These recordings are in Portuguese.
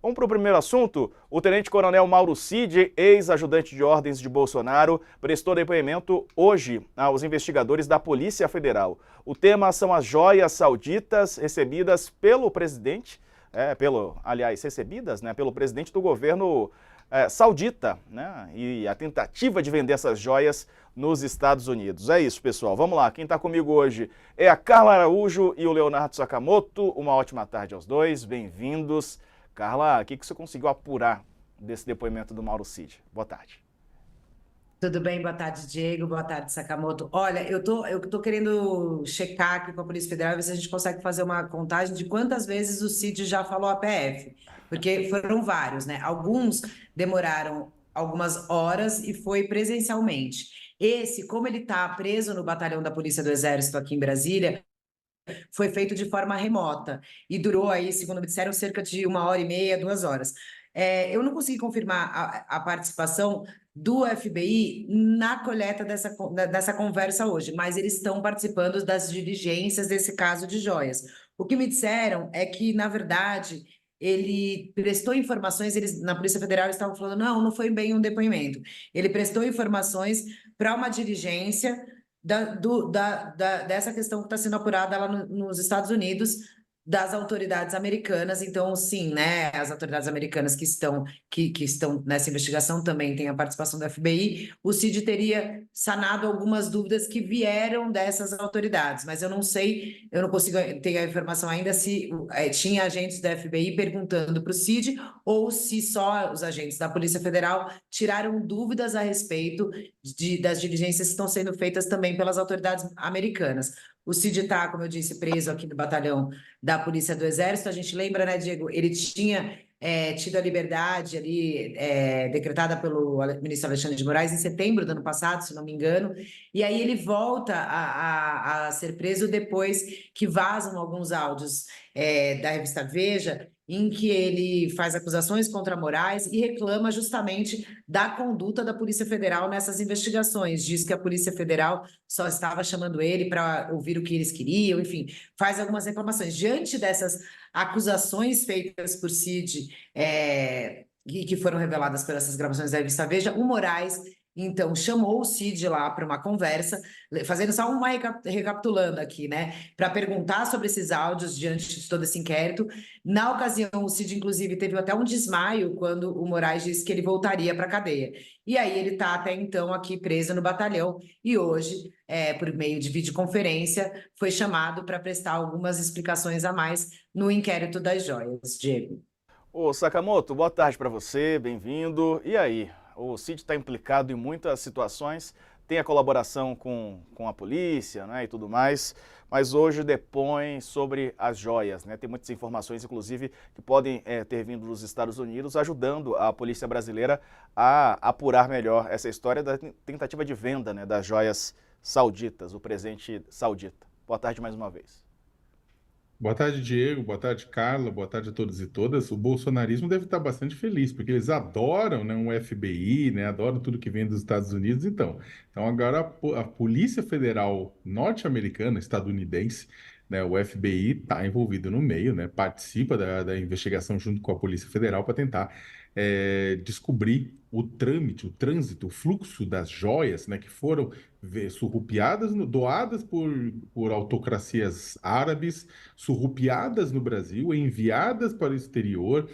Vamos para o primeiro assunto. O tenente-coronel Mauro Cid, ex-ajudante de ordens de Bolsonaro, prestou depoimento hoje aos investigadores da Polícia Federal. O tema são as joias sauditas recebidas pelo presidente, recebidas, né, pelo presidente do governo saudita, né, e a tentativa de vender essas joias nos Estados Unidos. É isso, pessoal. Vamos lá. Quem está comigo hoje é a Carla Araújo e o Leonardo Sakamoto. Uma ótima tarde aos dois. Bem-vindos. Carla, o que você conseguiu apurar desse depoimento do Mauro Cid? Boa tarde. Tudo bem? Boa tarde, Diego. Boa tarde, Sakamoto. Olha, eu tô querendo checar aqui com a Polícia Federal, ver se a gente consegue fazer uma contagem de quantas vezes o Cid já falou a PF, porque foram vários, né? Alguns demoraram algumas horas e foi presencialmente. Esse, como ele está preso no batalhão da Polícia do Exército aqui em Brasília, foi feito de forma remota e durou aí, segundo me disseram, cerca de 1h30, 2 horas. Eu não consegui confirmar a participação do FBI na coleta dessa conversa hoje, mas eles estão participando das diligências desse caso de joias. O que me disseram é que, na verdade, ele prestou informações, eles na Polícia Federal estavam falando, não foi bem um depoimento. Ele prestou informações para uma diligência dessa questão que está sendo apurada lá nos Estados Unidos, das autoridades americanas. Então, sim, né, as autoridades americanas que estão nessa investigação também têm a participação do FBI. O Cid teria sanado algumas dúvidas que vieram dessas autoridades, mas eu não sei, eu não consigo ter a informação ainda se tinha agentes da FBI perguntando para o Cid ou se só os agentes da Polícia Federal tiraram dúvidas a respeito das diligências que estão sendo feitas também pelas autoridades americanas. O Cid está, como eu disse, preso aqui no batalhão da Polícia do Exército. A gente lembra, né, Diego? Ele tinha tido a liberdade ali decretada pelo ministro Alexandre de Moraes em setembro do ano passado, se não me engano, e aí ele volta a ser preso depois que vazam alguns áudios da revista Veja, em que ele faz acusações contra Moraes e reclama justamente da conduta da Polícia Federal nessas investigações. Diz que a Polícia Federal só estava chamando ele para ouvir o que eles queriam, enfim, faz algumas reclamações. Diante dessas acusações feitas por Cid, e que foram reveladas por essas gravações da revista Veja, o Moraes então chamou o Cid lá para uma conversa, fazendo só uma recapitulando aqui, né, para perguntar sobre esses áudios diante de todo esse inquérito. Na ocasião, o Cid, inclusive, teve até um desmaio quando o Moraes disse que ele voltaria para a cadeia. E aí ele está até então aqui preso no batalhão e hoje, por meio de videoconferência, foi chamado para prestar algumas explicações a mais no inquérito das joias. Diego. Ô Sakamoto, boa tarde para você, bem-vindo. E aí, o Cid está implicado em muitas situações, tem a colaboração com a polícia, né, e tudo mais, mas hoje depõe sobre as joias, né? Tem muitas informações, inclusive, que podem ter vindo dos Estados Unidos, ajudando a polícia brasileira a apurar melhor essa história da tentativa de venda, né, das joias sauditas, o presente saudita. Boa tarde mais uma vez. Boa tarde, Diego. Boa tarde, Carla. Boa tarde a todos e todas. O bolsonarismo deve estar bastante feliz, porque eles adoram, né, um FBI, né, adoram tudo que vem dos Estados Unidos. Então agora a Polícia Federal norte-americana, estadunidense, né, o FBI, está envolvido no meio, né, participa da investigação junto com a Polícia Federal para tentar descobrir o trâmite, o trânsito, o fluxo das joias, né, que foram surrupiadas, doadas por autocracias árabes, surrupiadas no Brasil, enviadas para o exterior,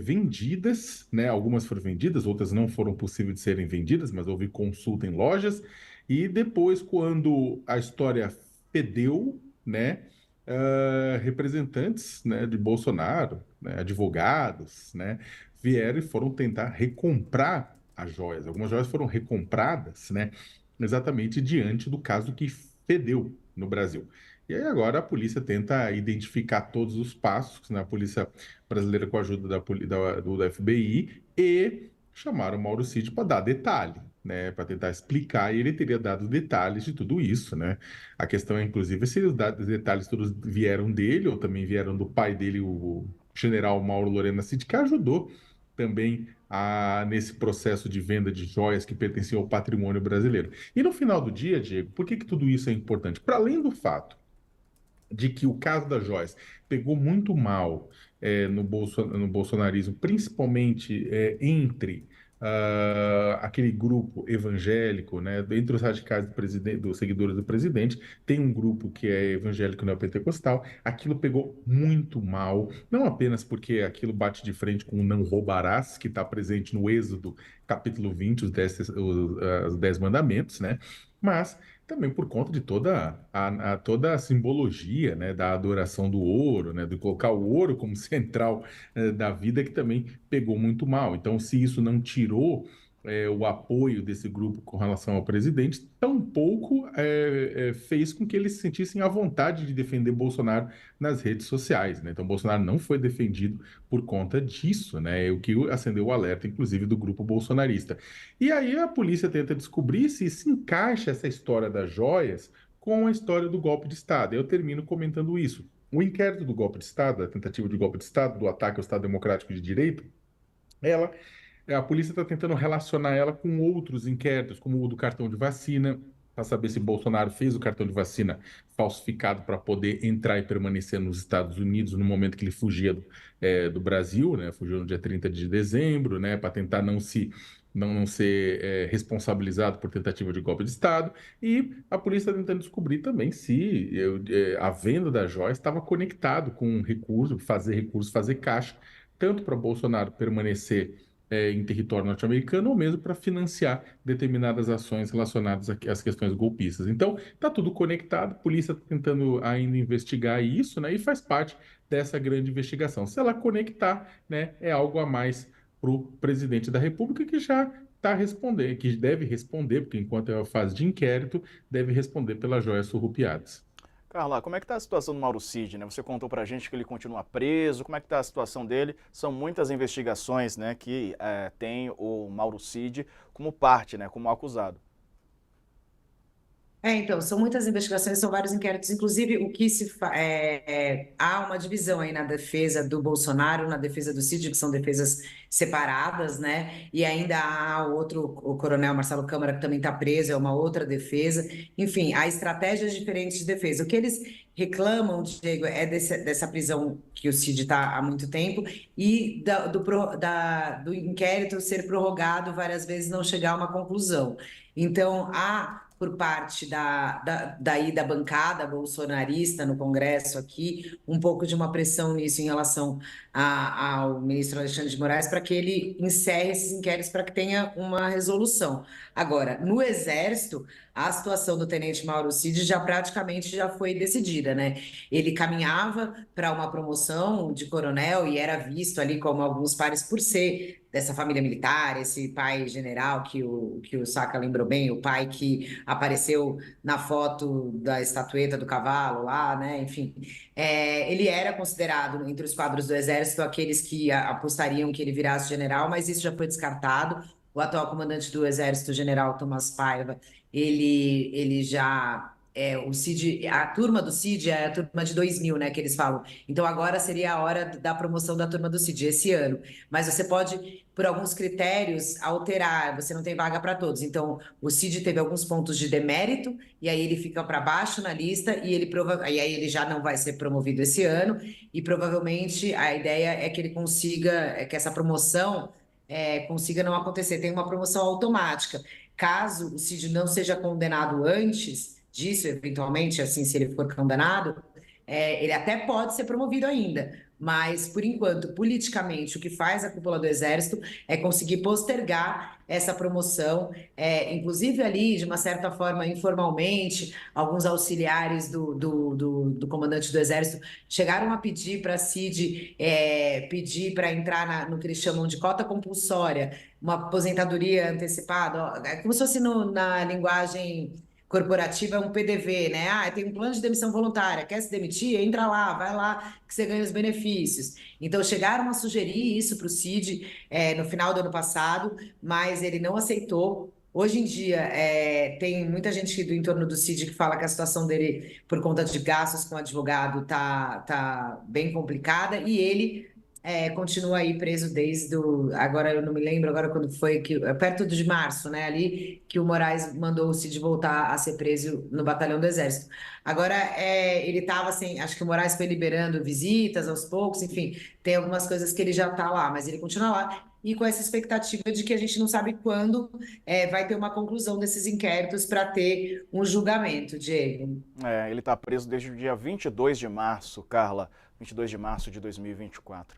vendidas, né? Algumas foram vendidas, outras não foram possíveis de serem vendidas, mas houve consulta em lojas. E depois, quando a história fedeu, né? Representantes, né, de Bolsonaro, né, advogados, né, vieram e foram tentar recomprar as joias. Algumas joias foram recompradas, né, exatamente diante do caso que fedeu no Brasil. E aí agora a polícia tenta identificar todos os passos, né? A polícia brasileira com a ajuda do FBI e chamaram o Mauro Cid para dar detalhe, né? Para tentar explicar, e ele teria dado detalhes de tudo isso, né? A questão é, inclusive, se os detalhes todos vieram dele ou também vieram do pai dele, o general Mauro Lorena Cid, que ajudou também nesse processo de venda de joias que pertenciam ao patrimônio brasileiro. E no final do dia, Diego, por que tudo isso é importante? Para além do fato de que o caso das joias pegou muito mal no bolsonarismo, principalmente entre aquele grupo evangélico, né, entre os radicais do presidente, dos seguidores do presidente, tem um grupo que é evangélico neopentecostal. Aquilo pegou muito mal, não apenas porque aquilo bate de frente com o não roubarás, que está presente no Êxodo, capítulo 20, os 10 mandamentos, né? Mas também por conta de toda a simbologia, né, da adoração do ouro, né, de colocar o ouro como central da vida, que também pegou muito mal. Então, se isso não tirou o apoio desse grupo com relação ao presidente, tampouco fez com que eles se sentissem à vontade de defender Bolsonaro nas redes sociais, né? Então, Bolsonaro não foi defendido por conta disso, né? O que acendeu o alerta, inclusive, do grupo bolsonarista. E aí a polícia tenta descobrir se encaixa essa história das joias com a história do golpe de Estado. Eu termino comentando isso. O inquérito do golpe de Estado, da tentativa de golpe de Estado, do ataque ao Estado Democrático de Direito, ela, a polícia está tentando relacionar ela com outros inquéritos, como o do cartão de vacina, para saber se Bolsonaro fez o cartão de vacina falsificado para poder entrar e permanecer nos Estados Unidos no momento que ele fugia do Brasil, né? Fugiu no dia 30 de dezembro, né? Para tentar não ser responsabilizado por tentativa de golpe de Estado. E a polícia está tentando descobrir também se a venda da joia estava conectado com recurso, fazer caixa, tanto para Bolsonaro permanecer em território norte-americano ou mesmo para financiar determinadas ações relacionadas às questões golpistas. Então, está tudo conectado, a polícia está tentando ainda investigar isso, né? E faz parte dessa grande investigação. Se ela conectar, né, é algo a mais para o presidente da República, que já está respondendo, que deve responder, porque enquanto é a fase de inquérito, deve responder pelas joias surrupiadas. Carla, como é que está a situação do Mauro Cid, né? Você contou pra gente que ele continua preso, como é que está a situação dele? São muitas investigações, né, que tem o Mauro Cid como parte, né, como acusado. Então, são muitas investigações, são vários inquéritos, inclusive o que há uma divisão aí na defesa do Bolsonaro, na defesa do Cid, que são defesas separadas, né? E ainda há o coronel Marcelo Câmara, que também está preso, é uma outra defesa. Enfim, há estratégias diferentes de defesa. O que eles reclamam, Diego, é dessa prisão que o Cid está há muito tempo e do inquérito ser prorrogado várias vezes, não chegar a uma conclusão. Então, há por parte daí da bancada bolsonarista no Congresso aqui, um pouco de uma pressão nisso em relação ao ministro Alexandre de Moraes para que ele encerre esses inquéritos para que tenha uma resolução. Agora, no Exército, a situação do tenente Mauro Cid praticamente já foi decidida, né? Ele caminhava para uma promoção de coronel e era visto ali como alguns pares por ser dessa família militar, esse pai general que o Saca lembrou bem, o pai que apareceu na foto da estatueta do cavalo lá, né? Enfim, ele era considerado entre os quadros do Exército aqueles que apostariam que ele virasse general, mas isso já foi descartado. O atual comandante do Exército, general Tomás Paiva, ele já o Cid, a turma do Cid é a turma de 2000, né, que eles falam. Então agora seria a hora da promoção da turma do Cid esse ano. Mas você pode, por alguns critérios, alterar. Você não tem vaga para todos. Então o Cid teve alguns pontos de demérito e aí ele fica para baixo na lista e aí ele já não vai ser promovido esse ano e provavelmente a ideia é que ele consiga, que essa promoção consiga não acontecer. Tem uma promoção automática. Caso o Cid não seja condenado antes disso, eventualmente, assim, se ele for condenado, ele até pode ser promovido ainda, mas, por enquanto, politicamente, o que faz a cúpula do Exército é conseguir postergar essa promoção, inclusive ali, de uma certa forma, informalmente, alguns auxiliares do comandante do Exército chegaram a pedir para a CID pedir para entrar no que eles chamam de cota compulsória, uma aposentadoria antecipada, ó, como se fosse na linguagem corporativa, um PDV, né? Tem um plano de demissão voluntária, quer se demitir? Entra lá, vai lá, que você ganha os benefícios. Então, chegaram a sugerir isso para o Cid no final do ano passado, mas ele não aceitou. Hoje em dia, tem muita gente do entorno do Cid que fala que a situação dele, por conta de gastos com advogado, tá bem complicada, e ele Continua aí preso agora eu não me lembro agora quando foi, perto de março, né, ali, que o Moraes mandou o Cid voltar a ser preso no batalhão do Exército. Agora, ele estava assim, acho que o Moraes foi liberando visitas aos poucos, enfim, tem algumas coisas que ele já está lá, mas ele continua lá, e com essa expectativa de que a gente não sabe quando vai ter uma conclusão desses inquéritos para ter um julgamento, Diego. Ele está preso desde o dia 22 de março, Carla, 22 de março de 2024.